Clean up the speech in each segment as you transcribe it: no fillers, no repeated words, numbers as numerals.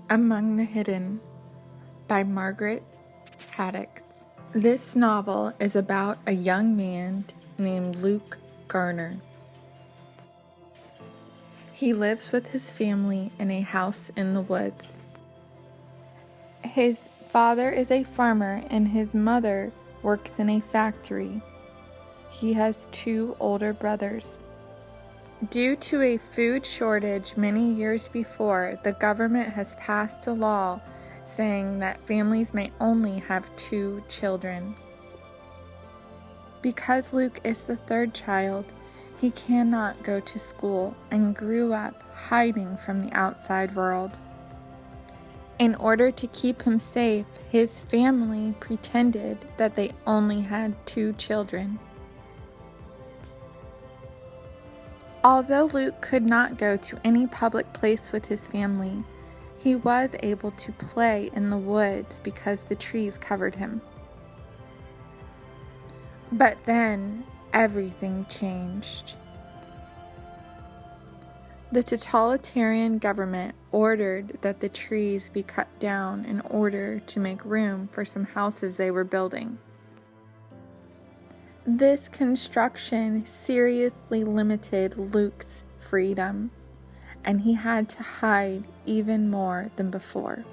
Among the Hidden by Margaret Haddix. This novel is about a young man named Luke Garner. He lives with his family in a house in the woods. His father is a farmer and his mother works in a factory. He has 2 older brothers. Due to a food shortage many years before, the government has passed a law saying that families may only have 2 children. Because Luke is the 3rd child, he cannot go to school and grew up hiding from the outside world. In order to keep him safe, his family pretended that they only had 2 children. Although Luke could not go to any public place with his family, he was able to play in the woods because the trees covered him. But then, everything changed. The totalitarian government ordered that the trees be cut down in order to make room for some houses they were building. This construction seriously limited Luke's freedom, and he had to hide even more than before.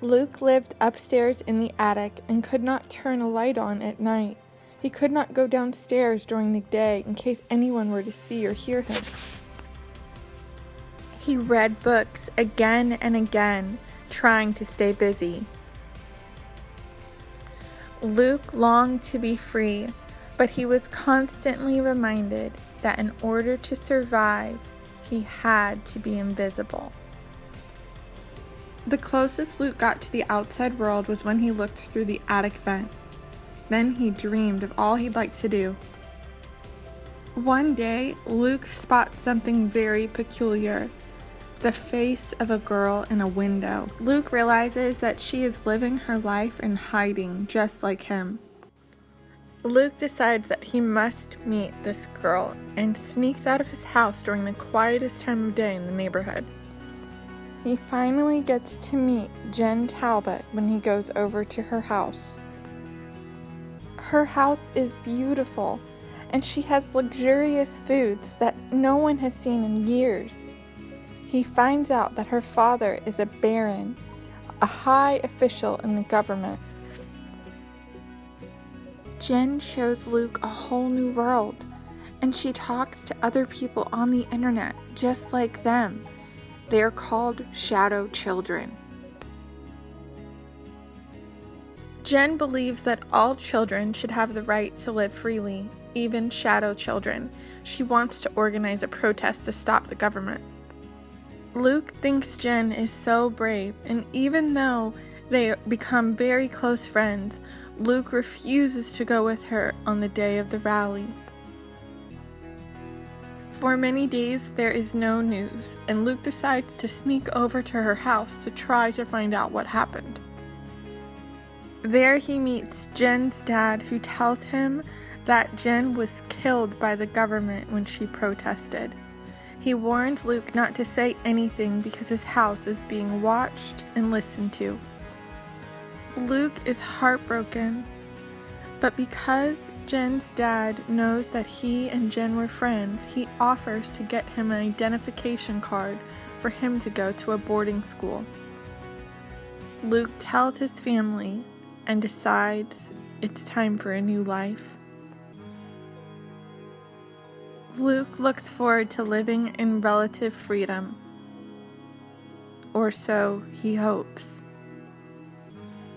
Luke lived upstairs in the attic and could not turn a light on at night. He could not go downstairs during the day in case anyone were to see or hear him. He read books again and again, trying to stay busy. Luke longed to be free, but he was constantly reminded that in order to survive, he had to be invisible. The closest Luke got to the outside world was when he looked through the attic vent. Then he dreamed of all he'd like to do. One day, Luke spots something very peculiar. The face of a girl in a window. Luke realizes that she is living her life in hiding, just like him. Luke decides that he must meet this girl and sneaks out of his house during the quietest time of day in the neighborhood. He finally gets to meet Jen Talbot when he goes over to her house. Her house is beautiful, and she has luxurious foods that no one has seen in years. He finds out that her father is a baron, a high official in the government. Jen shows Luke a whole new world, and she talks to other people on the internet just like them. They are called shadow children. Jen believes that all children should have the right to live freely, even shadow children. She wants to organize a protest to stop the government. Luke thinks Jen is so brave, and even though they become very close friends, Luke refuses to go with her on the day of the rally. For many days, there is no news, and Luke decides to sneak over to her house to try to find out what happened. There he meets Jen's dad, who tells him that Jen was killed by the government when she protested. He warns Luke not to say anything because his house is being watched and listened to. Luke is heartbroken, but because Jen's dad knows that he and Jen were friends, he offers to get him an identification card for him to go to a boarding school. Luke tells his family and decides it's time for a new life. Luke looks forward to living in relative freedom, or so he hopes.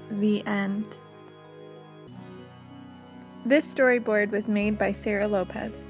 The end. This storyboard was made by Lopez.